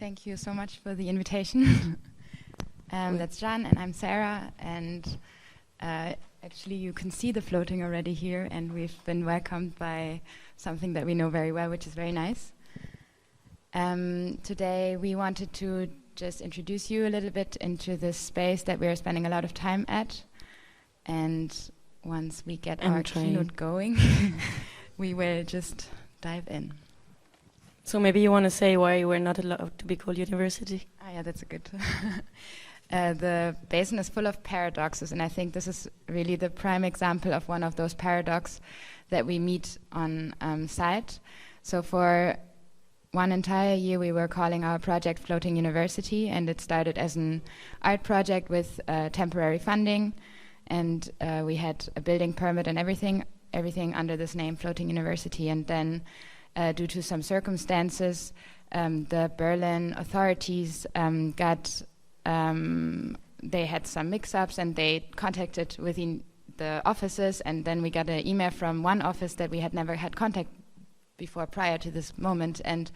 Thank you so much for the invitation. That's Jeanne, and I'm Sarah, and actually you can see the floating already here, and we've been welcomed by something that we know very well, which is very nice. Today we wanted to just introduce you a little bit into this space that we're spending a lot of time at, and once we get our keynote going, we will just dive in. So maybe you want to say why we're not allowed to be called university? Ah, yeah, that's a good. The basin is full of paradoxes, and I think this is really the prime example of one of those paradoxes that we meet on site. So for one entire year, we were calling our project Floating University, and it started as an art project with temporary funding, and we had a building permit and everything under this name, Floating University, and then due to some circumstances, the Berlin authorities they had some mix-ups, and they contacted within the offices, and then we got an email from one office that we had never had contact before prior to this moment, and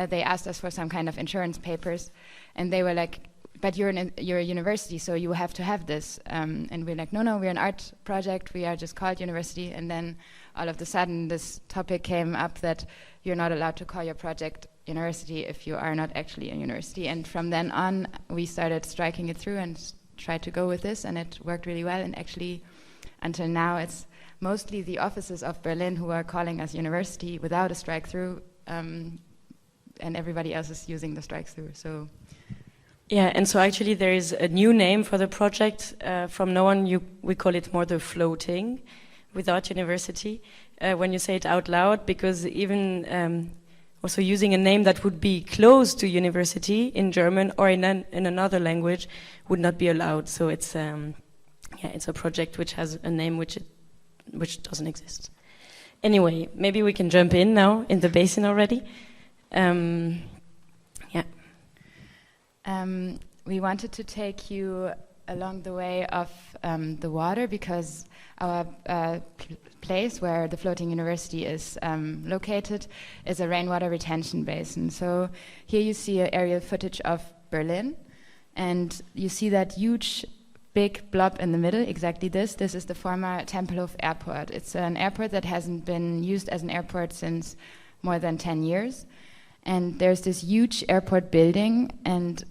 they asked us for some kind of insurance papers, and they were like, but you're a university, so you have to have this. And we're like, no, we're an art project, we are just called university. And then all of a sudden this topic came up that you're not allowed to call your project university if you are not actually a university. And from then on, we started striking it through and tried to go with this, and it worked really well. And actually, until now, it's mostly the offices of Berlin who are calling us university without a strike through, and everybody else is using the strike through. So. Yeah, and so actually there is a new name for the project. From now on, we call it more the floating, without university, when you say it out loud, because even also using a name that would be close to university in German or in another language would not be allowed. So it's it's a project which has a name which doesn't exist. Anyway, maybe we can jump in now in the basin already. We wanted to take you along the way of the water, because our place where the Floating University is located is a rainwater retention basin. So here you see an aerial footage of Berlin, and you see that huge big blob in the middle, exactly this. This is the former Tempelhof Airport. It's an airport that hasn't been used as an airport since more than 10 years. And there's this huge airport building and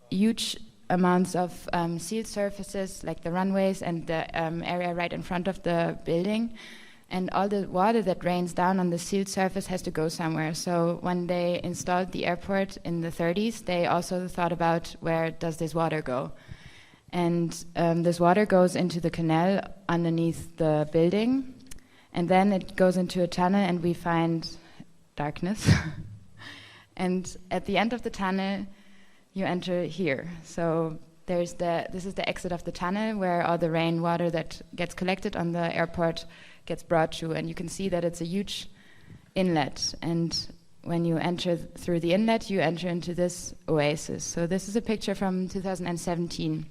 huge amounts of sealed surfaces, like the runways and the area right in front of the building. And all the water that rains down on the sealed surface has to go somewhere. So when they installed the airport in the 30s, they also thought about where does this water go. And this water goes into the canal underneath the building, and then it goes into a tunnel, and we find darkness. And at the end of the tunnel, you enter here. So this is the exit of the tunnel where all the rainwater that gets collected on the airport gets brought to, and you can see that it's a huge inlet. And when you enter through the inlet, you enter into this oasis. So this is a picture from 2017.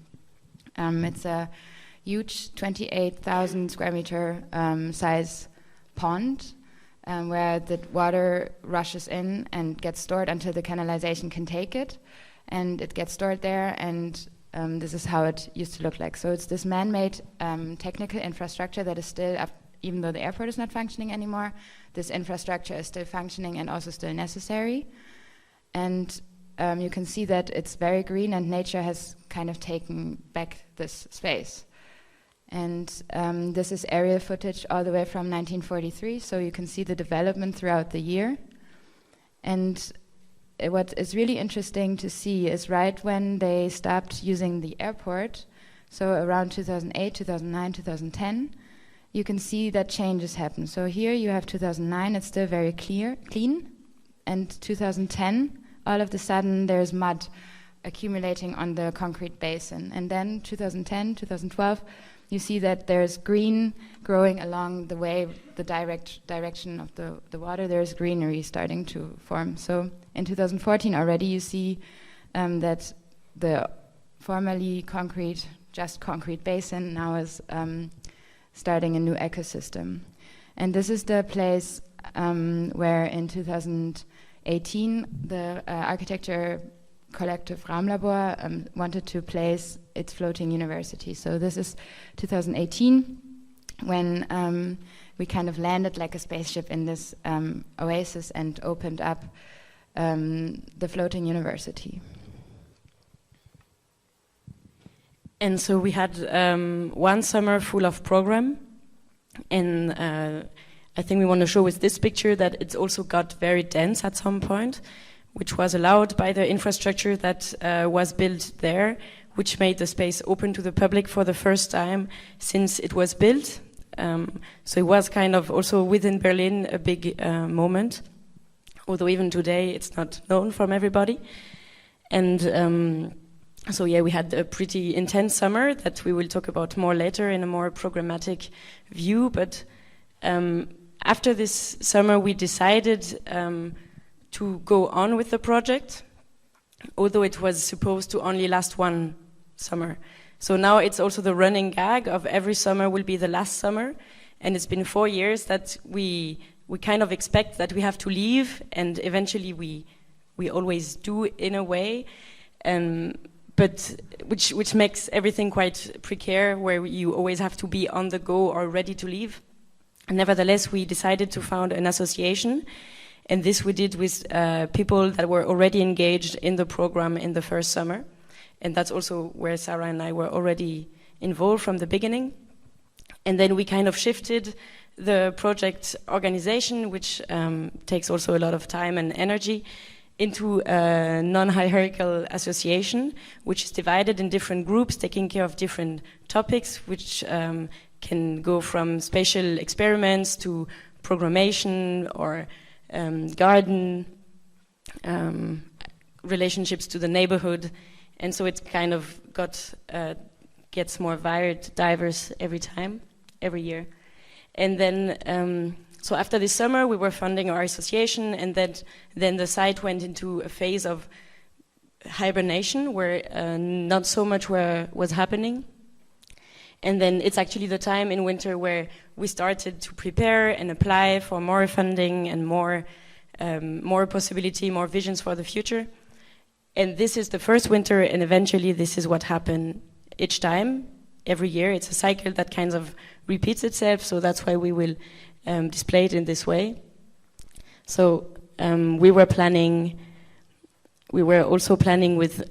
It's a huge 28,000 square meter size pond, where the water rushes in and gets stored until the canalization can take it. And it gets stored there, and this is how it used to look like. So it's this man-made technical infrastructure that is still, even though the airport is not functioning anymore, this infrastructure is still functioning and also still necessary. And you can see that it's very green, and nature has kind of taken back this space. And this is aerial footage all the way from 1943, so you can see the development throughout the year. And what is really interesting to see is right when they stopped using the airport, so around 2008, 2009, 2010, you can see that changes happen. So here you have 2009, it's still very clean, and 2010, all of a sudden there's mud accumulating on the concrete basin. And then 2010, 2012, you see that there's green growing along the way, the direction of the water. There's greenery starting to form. So in 2014 already, you see that the formerly just concrete basin now is starting a new ecosystem. And this is the place where in 2008 2018, the architecture collective Rahmenlabor wanted to place its floating university. So this is 2018, when we kind of landed like a spaceship in this oasis and opened up the floating university. And so we had one summer full of program, and I think we want to show with this picture that it also got very dense at some point, which was allowed by the infrastructure that was built there, which made the space open to the public for the first time since it was built. So it was kind of also within Berlin a big moment, although even today it's not known from everybody. And so yeah, we had a pretty intense summer that we will talk about more later in a more programmatic view. But after this summer, we decided to go on with the project, although it was supposed to only last one summer. So now it's also the running gag of every summer will be the last summer, and it's been 4 years that we kind of expect that we have to leave, and eventually we always do in a way. But which makes everything quite precarious, where you always have to be on the go or ready to leave. And nevertheless, we decided to found an association, and this we did with people that were already engaged in the program in the first summer. And that's also where Sarah and I were already involved from the beginning. And then we kind of shifted the project organization, which takes also a lot of time and energy, into a non-hierarchical association, which is divided in different groups, taking care of different topics, which can go from spatial experiments to programmation or garden, relationships to the neighborhood. And so it kind of gets more varied, diverse every year. And then, so after this summer, we were funding our association, and then the site went into a phase of hibernation, where not so much was happening. And then it's actually the time in winter where we started to prepare and apply for more funding and more possibility, more visions for the future. And this is the first winter, and eventually this is what happened each time, every year. It's a cycle that kind of repeats itself, so that's why we will display it in this way. So we were also planning with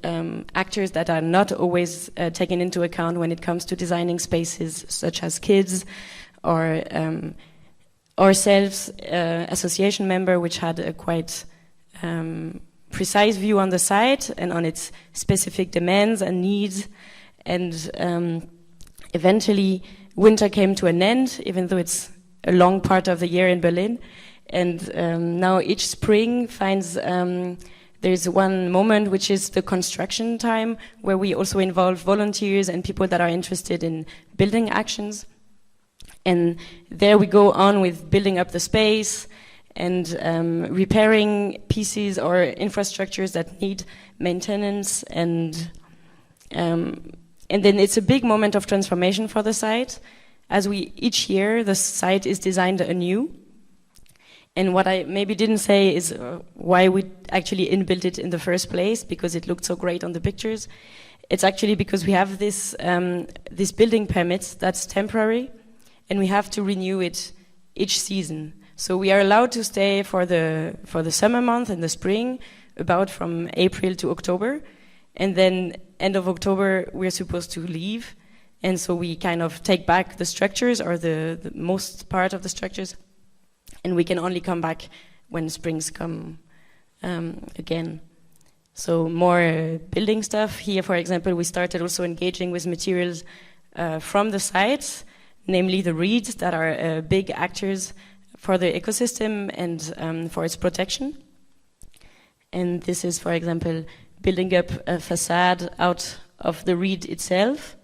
actors that are not always taken into account when it comes to designing spaces, such as kids or ourselves, association member, which had a quite precise view on the site and on its specific demands and needs. And eventually winter came to an end, even though it's a long part of the year in Berlin. And now each spring finds there's one moment which is the construction time, where we also involve volunteers and people that are interested in building actions. And there we go on with building up the space and repairing pieces or infrastructures that need maintenance. And then it's a big moment of transformation for the site. As each year, the site is designed anew. And what I maybe didn't say is why we actually inbuilt it in the first place, because it looked so great on the pictures. It's actually because we have this building permit that's temporary, and we have to renew it each season. So we are allowed to stay for the summer month and the spring, about from April to October, and then end of October we're supposed to leave. And so we kind of take back the structures, or the most part of the structures, and we can only come back when springs come again. So more building stuff. Here, for example, we started also engaging with materials from the sites, namely the reeds that are big actors for the ecosystem and for its protection. And this is, for example, building up a facade out of the reed itself.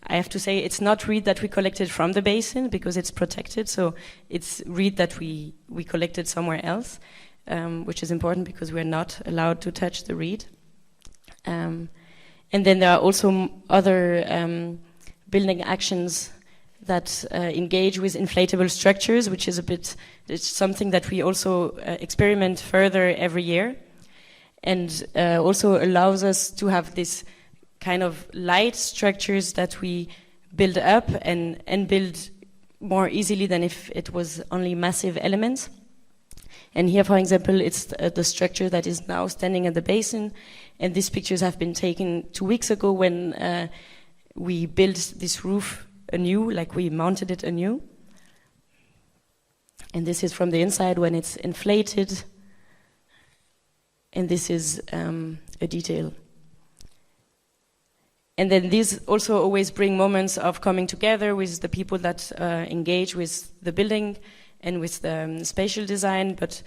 I have to say it's not reed that we collected from the basin because it's protected, so it's reed that we collected somewhere else, which is important because we're not allowed to touch the reed. And then there are also other building actions that engage with inflatable structures, which is it's something that we also experiment further every year, and also allows us to have this kind of light structures that we build up and build more easily than if it was only massive elements. And here, for example, it's the structure that is now standing at the basin, and these pictures have been taken 2 weeks ago when we built this roof anew, like we mounted it anew. And this is from the inside when it's inflated, and this is a detail. And then these also always bring moments of coming together with the people that engage with the building and with the spatial design, but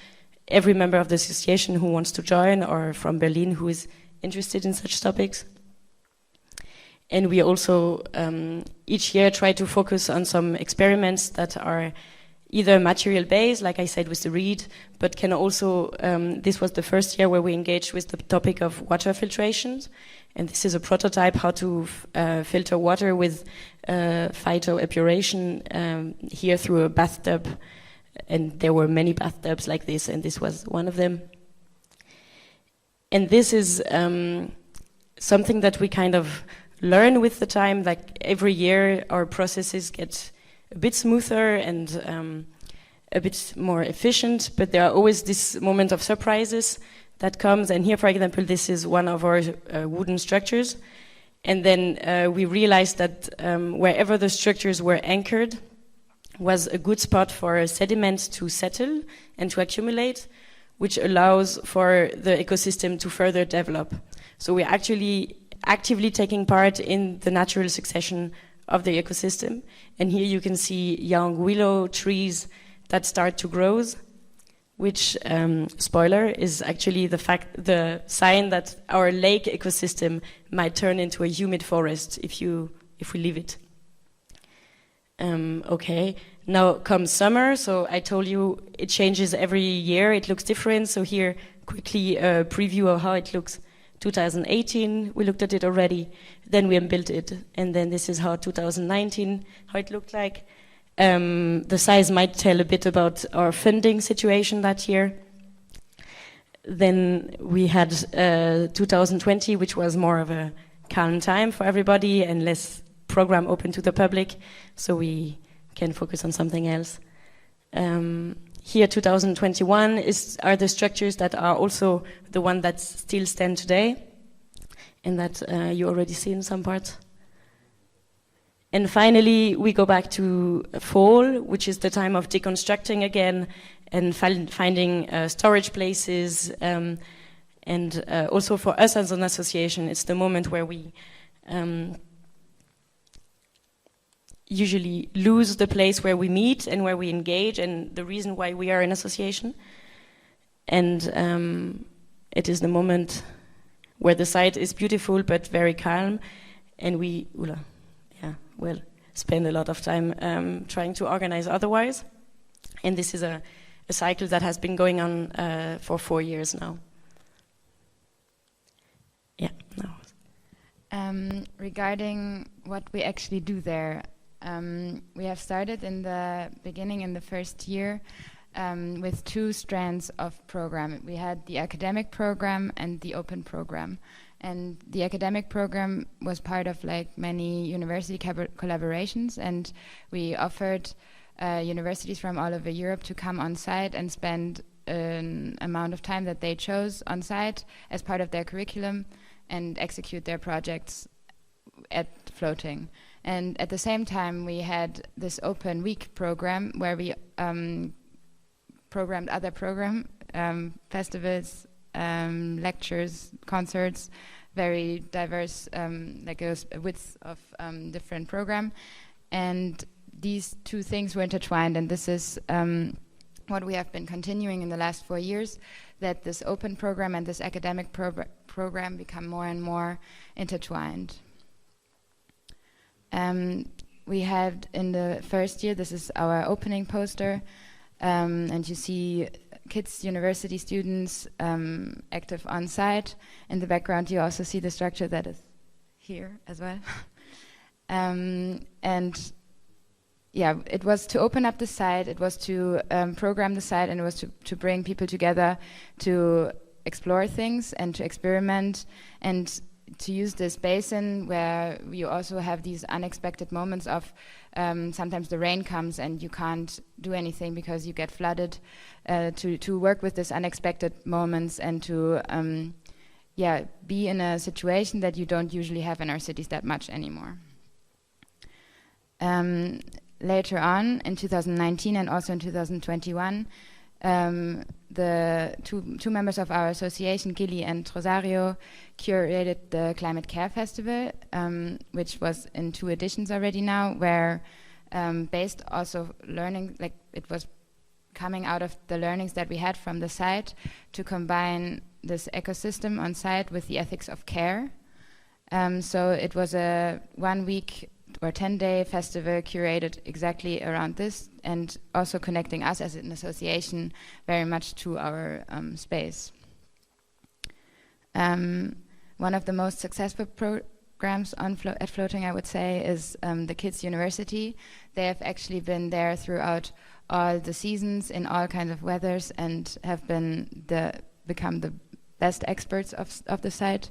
every member of the association who wants to join, or from Berlin who is interested in such topics. And we also each year try to focus on some experiments that are either material-based, like I said with the reed, but can also, this was the first year where we engaged with the topic of water filtrations. And this is a prototype how to filter water with phytoepuration here through a bathtub. And there were many bathtubs like this, and this was one of them. And this is something that we kind of learn with the time. Like every year our processes get a bit smoother and a bit more efficient, but there are always this moment of surprises that comes. And here, for example, this is one of our wooden structures. And then we realized that wherever the structures were anchored was a good spot for sediment to settle and to accumulate, which allows for the ecosystem to further develop. So we're actually actively taking part in the natural succession of the ecosystem. And here you can see young willow trees that start to grow, which, spoiler, is actually the sign that our lake ecosystem might turn into a humid forest if we leave it. Okay, now comes summer. So I told you it changes every year. It looks different. So here, quickly a preview of how it looks. 2018, we looked at it already. Then we built it, and then this is how 2019, how it looked like. The size might tell a bit about our funding situation that year. Then we had 2020, which was more of a calm time for everybody and less program open to the public, so we can focus on something else. Here, 2021 are the structures that are also the one that still stand today, and that you already see in some parts. And finally, we go back to fall, which is the time of deconstructing again and finding storage places. And also for us as an association, it's the moment where we usually lose the place where we meet and where we engage and the reason why we are an association. And it is the moment where the site is beautiful but very calm, and we spend a lot of time trying to organize otherwise. And this is a cycle that has been going on for 4 years now. Yeah, no. Regarding what we actually do there, we have started in the beginning, in the first year, with 2 strands of program. We had the academic program and the open program. And the academic program was part of like many university collaborations, and we offered universities from all over Europe to come on site and spend an amount of time that they chose on site as part of their curriculum and execute their projects at floating. And at the same time, we had this open week program where we programmed other festivals, lectures, concerts, very diverse, like a width of different program. And these 2 things were intertwined, and this is what we have been continuing in the last 4 years, that this open program and this academic program become more and more intertwined. We had in the first year, this is our opening poster, and you see kids, university students active on site. In the background you also see the structure that is here as well. And it was to open up the site, it was to program the site, and it was to bring people together to explore things and to experiment and to use this basin where you also have these unexpected moments of sometimes the rain comes and you can't do anything because you get flooded, to work with these unexpected moments and to be in a situation that you don't usually have in our cities that much anymore. Later on, in 2019 and also in 2021, the two members of our association, Gilly and Rosario, curated the Climate Care Festival, which was in 2 editions already now, where based also learning, like it was coming out of the learnings that we had from the site to combine this ecosystem on site with the ethics of care. So it was a 1-week or 10-day festival curated exactly around this and also connecting us as an association very much to our space. One of the most successful programs at Floating, I would say, is the Kids University. They have actually been there throughout all the seasons in all kinds of weathers and have become the best experts of the site.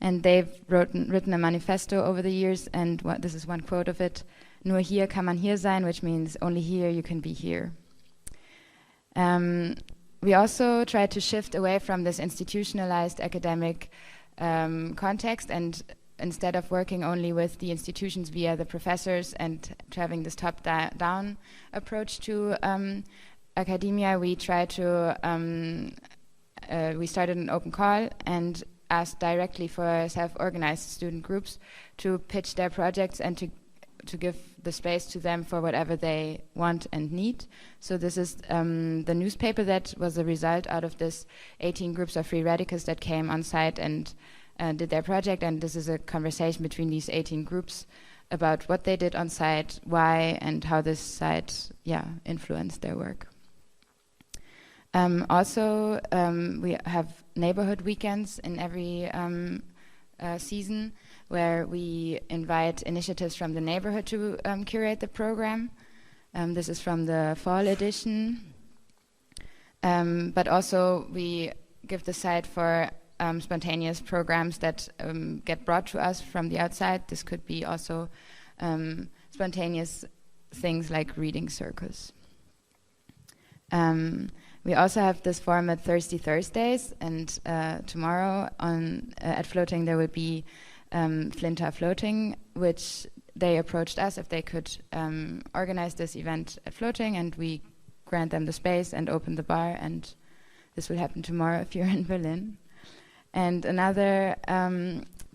And they've written a manifesto over the years, and this is one quote of it: "Nur hier kann man hier sein," which means only here you can be here. We also tried to shift away from this institutionalized academic context, and instead of working only with the institutions via the professors and having this top-down approach to academia, we tried to we started an open call and asked directly for self-organized student groups to pitch their projects and to give the space to them for whatever they want and need. So this is the newspaper that was a result out of this 18 groups of free radicals that came on site and did their project, and this is a conversation between these 18 groups about what they did on site, why, and how this site influenced their work. Also, we have neighborhood weekends in every season where we invite initiatives from the neighborhood to curate the program. This is from the fall edition. But also we give the site for spontaneous programs that get brought to us from the outside. This could be also spontaneous things like reading circles. We also have this format Thirsty Thursdays, and tomorrow at Floating there will be Flinter Floating, which they approached us if they could organize this event at Floating, and we grant them the space and open the bar, and this will happen tomorrow if you're in Berlin. And another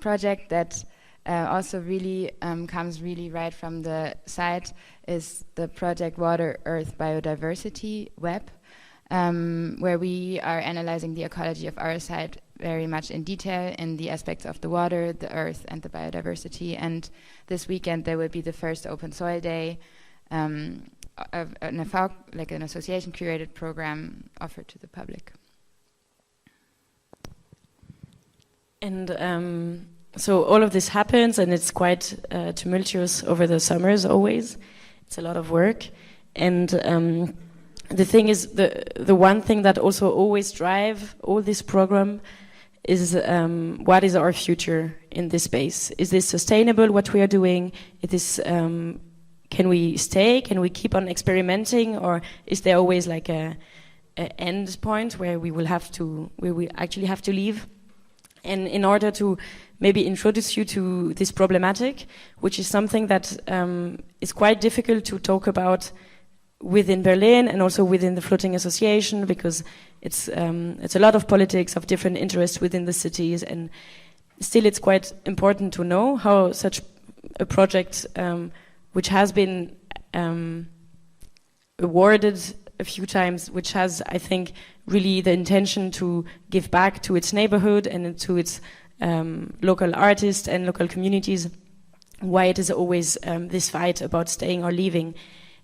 project that also really comes really right from the site is the project Water, Earth, Biodiversity Web, where we are analyzing the ecology of our site very much in detail in the aspects of the water, the earth, and the biodiversity. And this weekend there will be the first Open Soil Day, an association curated program offered to the public. And so all of this happens, and it's quite tumultuous over the summers always. It's a lot of work. And the thing is, the one thing that also always drive all this program is what is our future in this space? Is this sustainable, what we are doing? Can we stay? Can we keep on experimenting? Or is there always like a end point where we actually have to leave? And in order to maybe introduce you to this problematic, which is something that is quite difficult to talk about within Berlin and also within the Floating Association, because it's a lot of politics of different interests within the cities, and still it's quite important to know how such a project, which has been awarded a few times, which has, I think, really the intention to give back to its neighborhood and to its local artists and local communities, why it is always this fight about staying or leaving.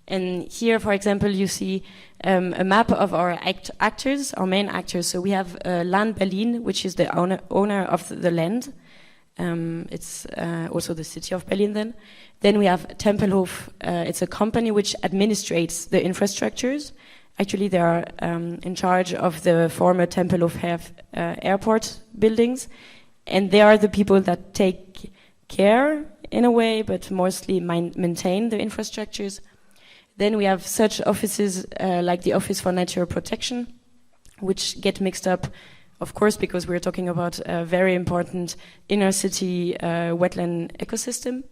And here, for example, you see a map of our actors, our main actors. So we have Land Berlin, which is the owner of the land, It's also the city of Berlin then. Then we have Tempelhof. It's a company which administrates the infrastructures. Actually, they are in charge of the former Tempelhof airport buildings. And they are the people that take care, in a way, but mostly maintain the infrastructures. Then we have such offices like the Office for Nature Protection, which get mixed up, of course, because we're talking about a very important inner city wetland ecosystem.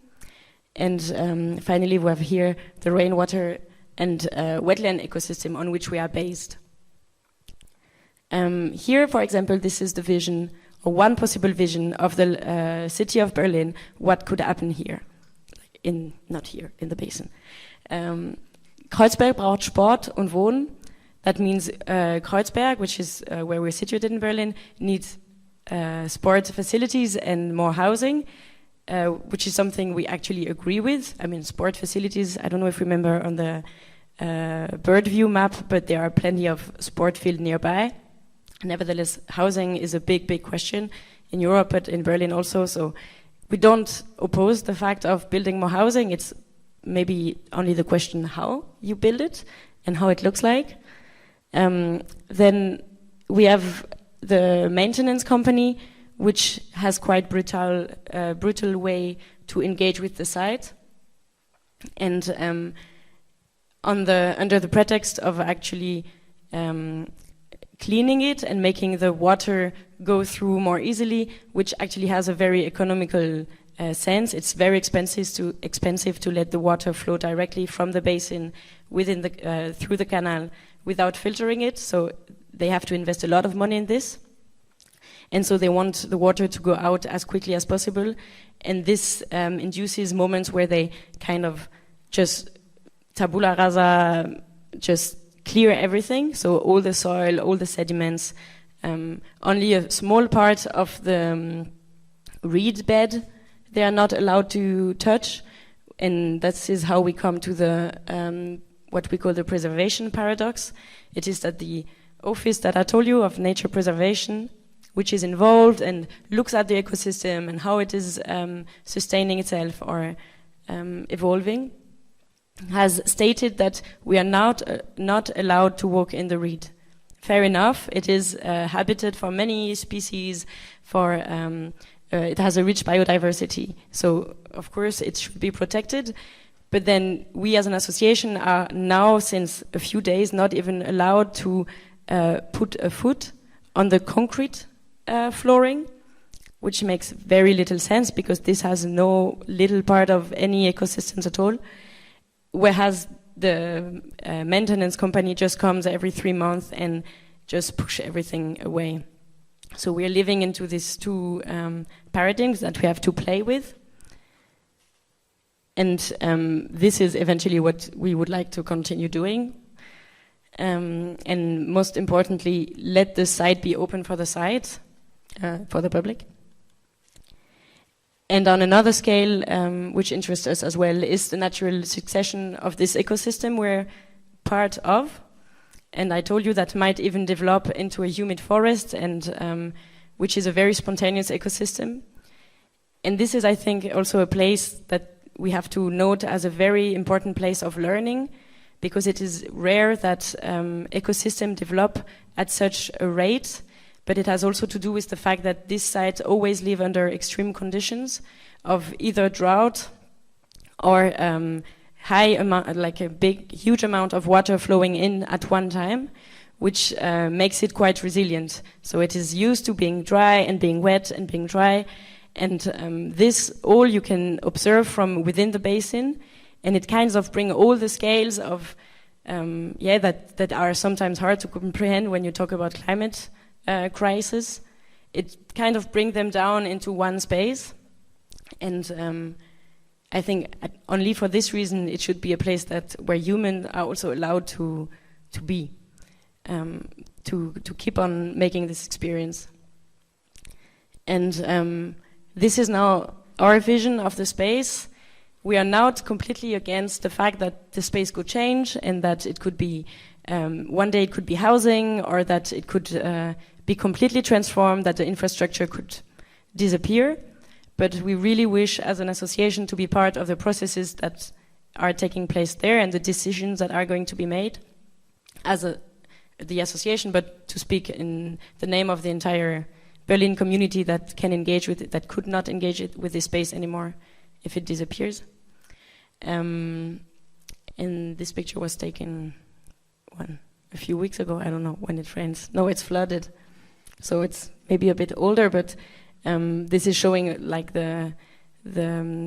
And finally, we have here the rainwater and wetland ecosystem on which we are based. Here, for example, this is the vision, or one possible vision of the city of Berlin, what could happen here, not here, in the basin. Kreuzberg braucht Sport und Wohnen. That means Kreuzberg, which is where we're situated in Berlin, needs sport facilities and more housing, which is something we actually agree with. I mean, sport facilities, I don't know if you remember on the bird view map, but there are plenty of sport fields nearby. Nevertheless, housing is a big, big question in Europe, but in Berlin also. So we don't oppose the fact of building more housing. It's maybe only the question how you build it and how it looks like. Then we have the maintenance company, which has quite brutal way to engage with the site, and under the pretext of actually cleaning it and making the water go through more easily, which actually has a very economical sense. It's very expensive to let the water flow directly from the basin within the through the canal without filtering it. So they have to invest a lot of money in this. And so they want the water to go out as quickly as possible. And this induces moments where they kind of just tabula rasa, just clear everything. So all the soil, all the sediments, only a small part of the reed bed they are not allowed to touch. And that is how we come to the what we call the preservation paradox. It is that the office that I told you of nature preservation, which is involved and looks at the ecosystem and how it is sustaining itself or evolving, has stated that we are not allowed to walk in the reed. Fair enough, it is a habitat for many species, it has a rich biodiversity, so of course it should be protected. But then we as an association are now, since a few days, not even allowed to put a foot on the concrete flooring, which makes very little sense because this has no little part of any ecosystems at all. Whereas the maintenance company just comes every 3 months and just push everything away. So we're living into these two paradigms that we have to play with. And this is eventually what we would like to continue doing. And most importantly, let the site be open for the site, for the public. And on another scale, which interests us as well, is the natural succession of this ecosystem we're part of. And I told you that might even develop into a humid forest, and which is a very spontaneous ecosystem. And this is, I think, also a place that we have to note as a very important place of learning, because it is rare that ecosystems develop at such a rate. But it has also to do with the fact that these sites always live under extreme conditions of either drought or high amount, like a huge amount of water flowing in at one time, which makes it quite resilient. So it is used to being dry and being wet and being dry. And this all you can observe from within the basin, and it kind of bring all the scales of, that are sometimes hard to comprehend when you talk about climate crisis. It kind of bring them down into one space, and I think only for this reason it should be a place where humans are also allowed to be, to keep on making this experience. And this is now our vision of the space. We are not completely against the fact that the space could change, and that it could be one day it could be housing, or that it could be completely transformed, that the infrastructure could disappear. but we really wish as an association to be part of the processes that are taking place there and the decisions that are going to be made as the association, but to speak in the name of the entire Berlin community that can engage with it, that could not engage it with this space anymore if it disappears. And this picture was taken a few weeks ago. I don't know when it rains. No, it's flooded, so it's maybe a bit older, but this is showing like the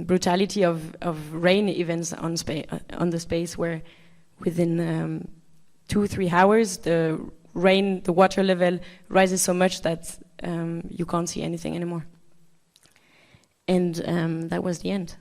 brutality of rain events on the space, where within 2-3 hours the water level rises so much that you can't see anything anymore. And that was the end.